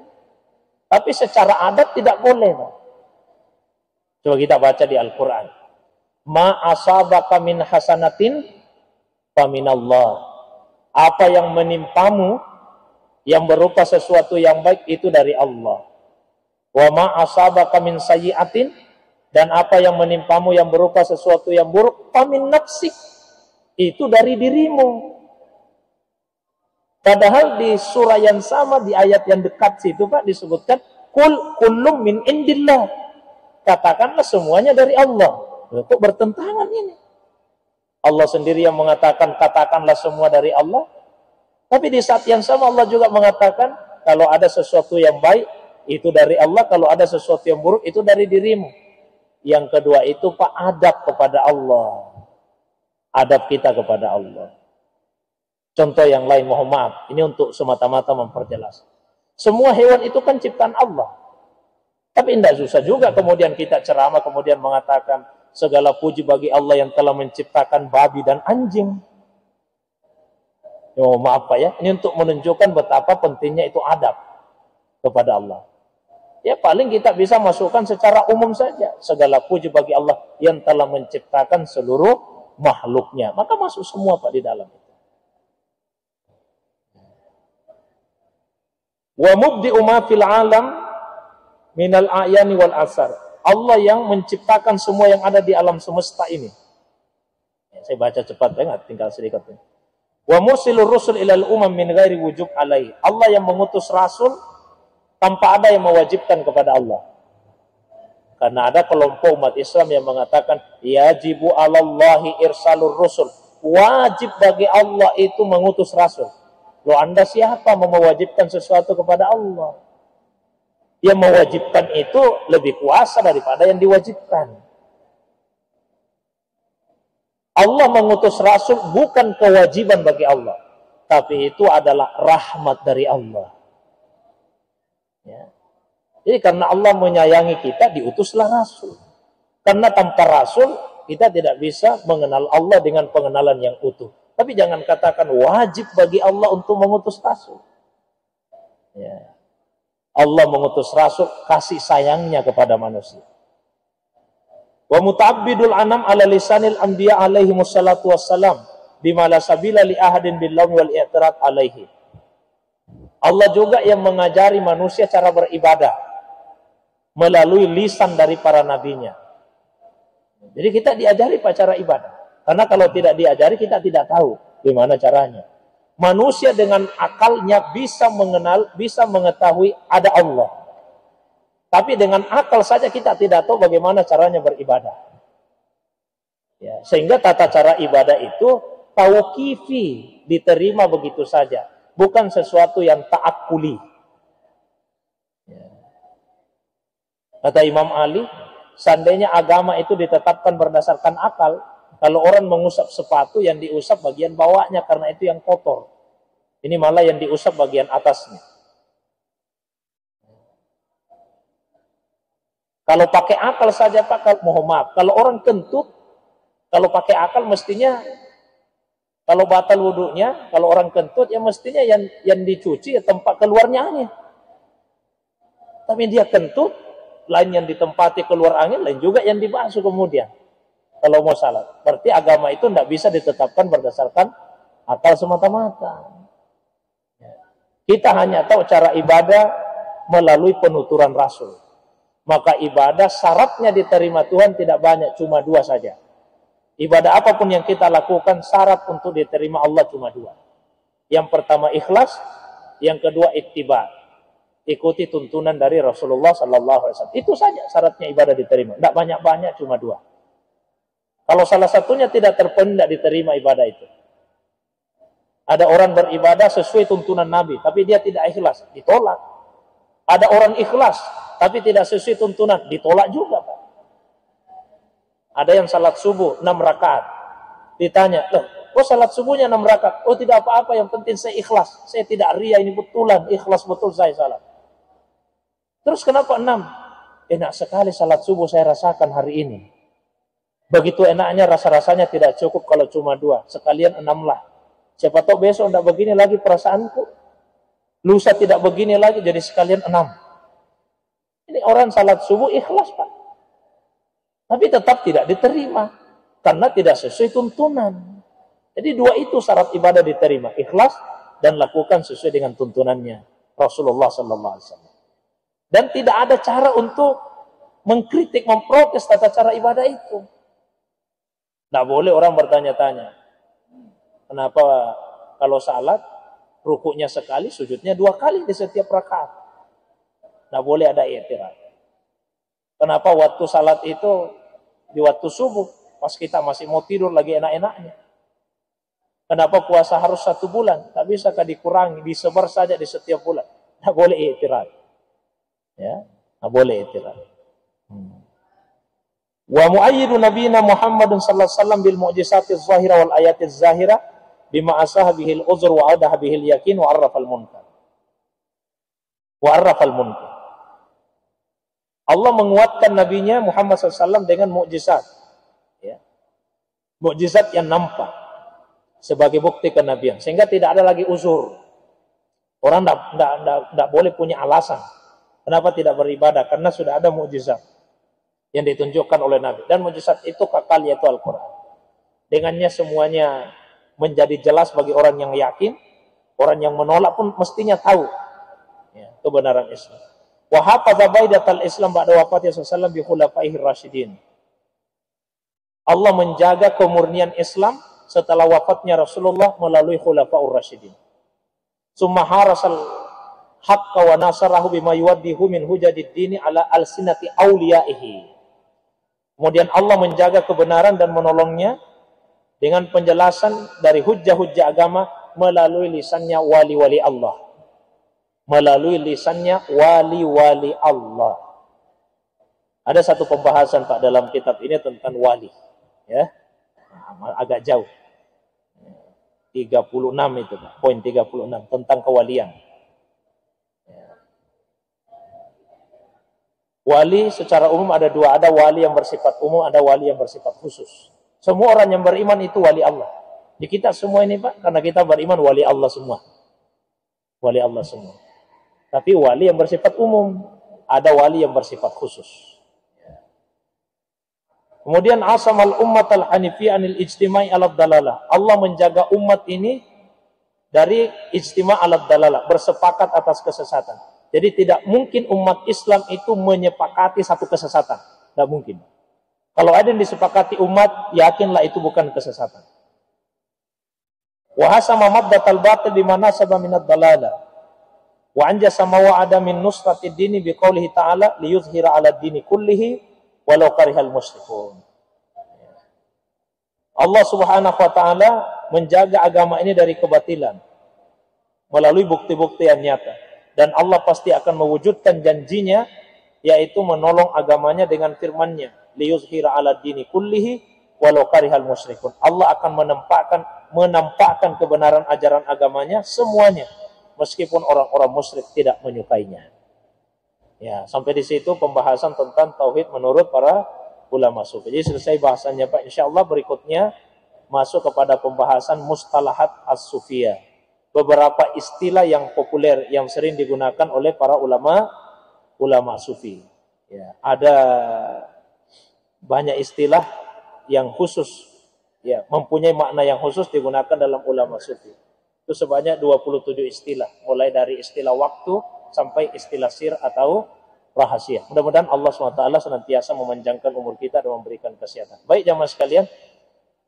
Tapi secara adat tidak boleh. Coba kita baca di Al-Quran. Ma asabaka min hasanatin faminallah. Apa yang menimpamu yang berupa sesuatu yang baik itu dari Allah. Wa ma asabaka min sayyi'atin, dan apa yang menimpamu yang berupa sesuatu yang buruk, famin nafsik, itu dari dirimu. Padahal di surah yang sama, di ayat yang dekat situ Pak, disebutkan kullum min indillah. Katakanlah semuanya dari Allah. Kok bertentangan ini? Allah sendiri yang mengatakan katakanlah semua dari Allah. Tapi di saat yang sama Allah juga mengatakan kalau ada sesuatu yang baik itu dari Allah, kalau ada sesuatu yang buruk itu dari dirimu. Yang kedua itu Pak, adab kepada Allah. Adab kita kepada Allah. Contoh yang lain, mohon maaf, ini untuk semata-mata memperjelas. Semua hewan itu kan ciptaan Allah. Tapi tidak susah juga kemudian kita ceramah, kemudian mengatakan segala puji bagi Allah yang telah menciptakan babi dan anjing. Ya, maaf Pak ya, ini untuk menunjukkan betapa pentingnya itu adab kepada Allah. Ya paling kita bisa masukkan secara umum saja. Segala puji bagi Allah yang telah menciptakan seluruh makhluknya. Maka masuk semua Pak di dalam. Wa mubdi'u ma fil alam minal a'yani wal asar. Allah yang menciptakan semua yang ada di alam semesta ini. Ya, saya baca cepat banget, tinggal sedikit. Wa mursilur rusul ilal umam min ghairi wujub alaihi. Allah yang mengutus rasul tanpa ada yang mewajibkan kepada Allah. Karena ada kelompok umat Islam yang mengatakan yajibu 'alallahi irsalur rusul. Wajib bagi Allah itu mengutus rasul. Loh, Anda siapa mewajibkan sesuatu kepada Allah? Yang mewajibkan itu lebih kuasa daripada yang diwajibkan. Allah mengutus rasul bukan kewajiban bagi Allah, tapi itu adalah rahmat dari Allah. Ya. Jadi karena Allah menyayangi kita, diutuslah rasul. Karena tanpa rasul, kita tidak bisa mengenal Allah dengan pengenalan yang utuh. Tapi jangan katakan wajib bagi Allah untuk mengutus rasul. Ya. Allah mengutus rasul kasih sayangnya kepada manusia. Wa muta'abbidul anam ala lisanil anbiya alaihi wassalatu wassalam bima la sabila li ahadin bil lawmi wal i'tirad alaihi. Allah juga yang mengajari manusia cara beribadah melalui lisan dari para nabinya. Jadi kita diajari cara ibadah. Karena kalau tidak diajari kita tidak tahu bagaimana caranya. Manusia dengan akalnya bisa mengenal, bisa mengetahui ada Allah. Tapi dengan akal saja kita tidak tahu bagaimana caranya beribadah. Ya, sehingga tata cara ibadah itu tauqifi, diterima begitu saja. Bukan sesuatu yang ta'akkuli. Ya. Kata Imam Ali, seandainya agama itu ditetapkan berdasarkan akal, kalau orang mengusap sepatu, yang diusap bagian bawahnya karena itu yang kotor. Ini malah yang diusap bagian atasnya. Kalau pakai akal saja Pak, mohon maaf. Kalau orang kentut, kalau pakai akal mestinya, kalau batal wudunya, kalau orang kentut ya mestinya yang dicuci ya tempat keluarnya angin. Tapi dia kentut, lain yang ditempati keluar angin, lain juga yang dibasuh kemudian. Kalau mau salat, berarti agama itu tidak bisa ditetapkan berdasarkan akal semata-mata. Kita hanya tahu cara ibadah melalui penuturan Rasul. Maka ibadah syaratnya diterima Tuhan tidak banyak, cuma 2 saja. Ibadah apapun yang kita lakukan, syarat untuk diterima Allah cuma dua. Yang pertama ikhlas, yang kedua ittiba. Ikuti tuntunan dari Rasulullah sallallahu alaihi wasallam. Itu saja syaratnya ibadah diterima. Tidak banyak-banyak, cuma dua. Kalau salah satunya tidak terpenuhi, tidak diterima ibadah itu. Ada orang beribadah sesuai tuntunan Nabi, tapi dia tidak ikhlas, ditolak. Ada orang ikhlas, tapi tidak sesuai tuntunan, ditolak juga, Pak. Ada yang salat subuh 6 rakaat. Ditanya, loh, kok salat subuhnya 6 rakaat? Oh, tidak apa-apa, yang penting saya ikhlas. Saya tidak ria, ini betulan, ikhlas betul saya salat. Terus kenapa 6? Enak sekali salat subuh saya rasakan hari ini. Begitu enaknya, rasa-rasanya tidak cukup kalau cuma 2. Sekalian 6 lah. Siapa tahu besok tidak begini lagi perasaanku. Lusa tidak begini lagi, jadi sekalian 6. Ini orang salat subuh ikhlas, Pak. Tapi tetap tidak diterima. Karena tidak sesuai tuntunan. Jadi 2 itu syarat ibadah diterima. Ikhlas dan lakukan sesuai dengan tuntunannya Rasulullah SAW. Dan tidak ada cara untuk mengkritik, memprotes tata cara ibadah itu. Tidak boleh orang bertanya-tanya. Kenapa kalau salat, rukuknya sekali, sujudnya 2 kali di setiap rakaat? Tidak boleh ada i'tirad. Kenapa waktu salat itu di waktu subuh, pas kita masih mau tidur lagi enak-enaknya? Kenapa puasa harus 1 bulan? Tak bisakah dikurangi, disebar saja di setiap bulan? Tidak boleh i'tirad. Ya, tidak boleh i'tirad. Wa mu'ayyidu nabiyina Muhammadun sallallahu alaihi wasallam bil mu'jizatiz zahira wal ayatiz zahira bima asaha bihil uzr wa adaha bihil yakin wa arrafal munkar. Allah menguatkan nabinya Muhammad SAW dengan mukjizat. Ya. Mukjizat yang nampak sebagai bukti kenabian. Sehingga tidak ada lagi uzur. Orang tidak boleh punya alasan. Kenapa tidak beribadah? Karena sudah ada mukjizat yang ditunjukkan oleh Nabi. Dan mukjizat itu kekal, yaitu Al-Quran. Dengannya semuanya menjadi jelas bagi orang yang yakin. Orang yang menolak pun mestinya tahu ya, kebenaran Islam. Wa hafaza baidatal Islam ba'da wafatnya sallallahu bi khulafaihi rasyidin. Allah menjaga kemurnian Islam setelah wafatnya Rasulullah melalui khulafaur rasyidin. Summa harasal haqqa wa nasarahu bima yuwaddihu min hujadid dini ala alsinati awliyaihi. Kemudian Allah menjaga kebenaran dan menolongnya dengan penjelasan dari hujjah-hujjah agama melalui lisannya wali-wali Allah. Melalui lisannya wali-wali Allah. Ada satu pembahasan Pak dalam kitab ini tentang wali. Ya, agak jauh. 36 itu Pak, poin 36 tentang kewalian. Wali secara umum ada 2, ada wali yang bersifat umum, ada wali yang bersifat khusus. Semua orang yang beriman itu wali Allah. Di kita semua ini Pak, karena kita beriman wali Allah semua. Wali Allah semua. Tapi wali yang bersifat umum, ada wali yang bersifat khusus. Kemudian asamal ummat al-hanifiyah anil ijtimai alad dalalah. Allah menjaga umat ini dari ijtima' alad dalalah, bersepakat atas kesesatan. Jadi tidak mungkin umat Islam itu menyepakati satu kesesatan. Tidak mungkin. Kalau ada yang disepakati umat, yakinlah itu bukan kesesatan. Wa hasama maddatal batil bimana sabah minad dalalah. Wa anjasama wa'ada min nusratid dini biqaulihi ta'ala liyuzhira 'ala dini kullihi walau karihal musyrikun. Allah Subhanahu wa taala menjaga agama ini dari kebatilan melalui bukti-bukti yang nyata, dan Allah pasti akan mewujudkan janjinya, yaitu menolong agamanya dengan firman-Nya liyuzhira 'ala dini kullihi walau karihal musyrikun. Allah akan menampakkan kebenaran ajaran agamanya semuanya meskipun orang-orang musyrik tidak menyukainya. Ya, sampai di situ pembahasan tentang tauhid menurut para ulama sufi. Jadi selesai bahasannya Pak. Insyaallah berikutnya masuk kepada pembahasan mustalahat as-sufiyah. Beberapa istilah yang populer yang sering digunakan oleh para ulama sufi. Ya, ada banyak istilah yang khusus, ya, mempunyai makna yang khusus digunakan dalam ulama sufi. Itu sebanyak 27 istilah, mulai dari istilah waktu sampai istilah sir atau rahasia. Mudah-mudahan Allah SWT senantiasa memanjangkan umur kita dan memberikan kesehatan. Baik jamaah sekalian,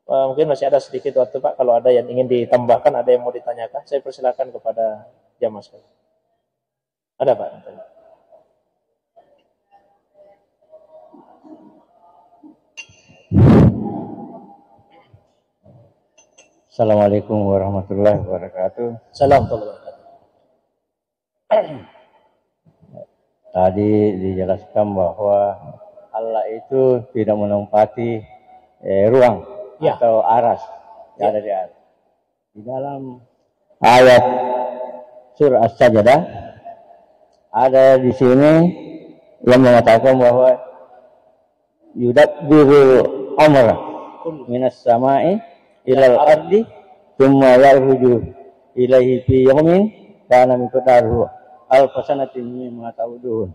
Mungkin masih ada sedikit waktu Pak, kalau ada yang ingin ditambahkan, ada yang mau ditanyakan, saya persilakan kepada jamaah sekalian. Ada Pak? Assalamualaikum warahmatullahi wabarakatuh. Assalamualaikum warahmatullahi wabarakatuh. Tadi dijelaskan bahwa Allah itu tidak menempati ruang atau aras yang ada di atas. Di dalam ayat surah As-Sajdah ada di sini yang mengatakan bahwa yudabbirul amra minas sama'i ilal ardi thumma yarju ilaihi fi yawmin kana miqdaruhu alfa sanatin mimma ta'udun.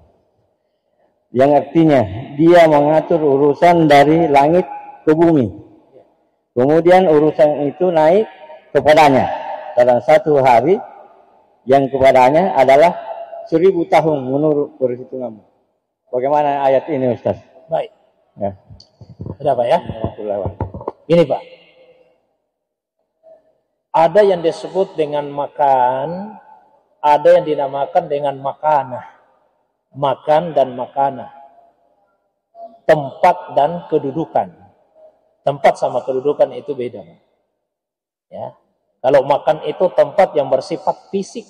Yang artinya dia mengatur urusan dari langit ke bumi. Kemudian urusan itu naik kepadanya dalam satu hari yang kepadanya adalah 1000 tahun menurut perhitunganmu. Bagaimana ayat ini Ustaz? Baik. Ya. Ada Pak ya? Ini Pak. Ada yang disebut dengan makan, ada yang dinamakan dengan makanah. Makan dan makanah. Tempat dan kedudukan. Tempat sama kedudukan itu beda. Ya. Kalau makan itu tempat yang bersifat fisik.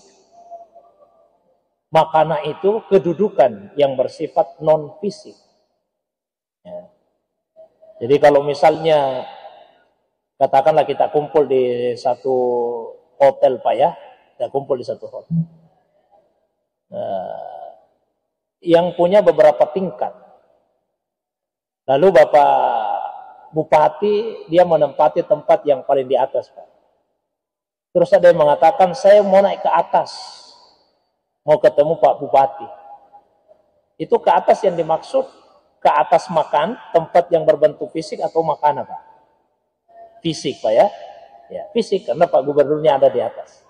Makanah itu kedudukan yang bersifat non fisik. Ya. Jadi kalau misalnya katakanlah kita kumpul di satu hotel Pak ya, kita kumpul di satu hotel. Yang punya beberapa tingkat. Lalu Bapak Bupati dia menempati tempat yang paling di atas Pak. Terus ada yang mengatakan saya mau naik ke atas, mau ketemu Pak Bupati. Itu ke atas yang dimaksud ke atas makan, tempat yang berbentuk fisik atau makanan Pak? Fisik Pak ya, ya fisik karena Pak Gubernurnya ada di atas.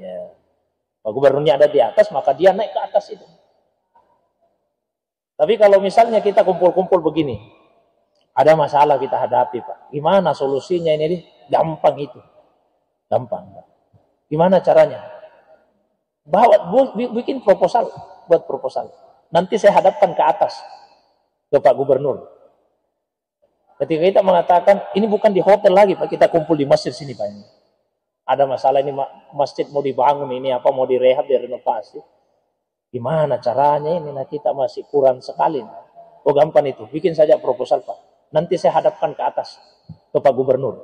Ya. Pak Gubernurnya ada di atas maka dia naik ke atas itu. Tapi kalau misalnya kita kumpul-kumpul begini, ada masalah kita hadapi Pak. Gimana solusinya ini? Gampang itu. Gampang Pak. Gimana caranya? Bikin proposal. Buat proposal. Nanti saya hadapkan ke atas. Ke Pak Gubernur. Ketika kita mengatakan, ini bukan di hotel lagi Pak. Kita kumpul di masjid sini Pak. Ini. Ada masalah ini masjid mau dibangun. Ini apa mau direhab, direnovasi. Gimana caranya ini? Nah kita masih kurang sekali. Oh gampang itu. Bikin saja proposal Pak. Nanti saya hadapkan ke atas, ke Pak Gubernur.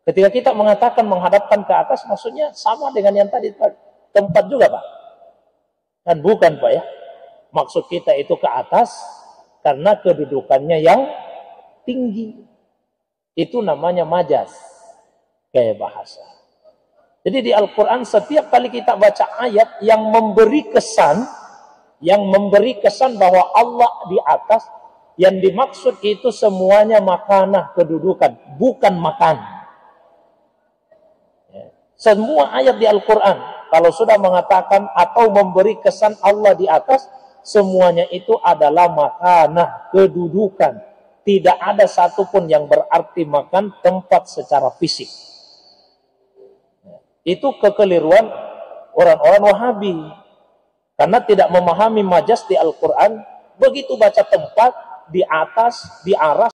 Ketika kita mengatakan menghadapkan ke atas, maksudnya sama dengan yang tadi, tempat juga Pak. Kan bukan Pak ya. Maksud kita itu ke atas, karena kedudukannya yang tinggi. Itu namanya majas, kayak bahasa. Jadi di Al-Quran setiap kali kita baca ayat yang memberi kesan bahwa Allah di atas, yang dimaksud itu semuanya makanah kedudukan, bukan makan. Ya. Semua ayat di Al-Quran, kalau sudah mengatakan atau memberi kesan Allah di atas, semuanya itu adalah makanah kedudukan. Tidak ada satupun yang berarti makan tempat secara fisik. Ya. Itu kekeliruan orang-orang Wahabi. Karena tidak memahami majas di Al-Quran, begitu baca tempat, di atas, di aras,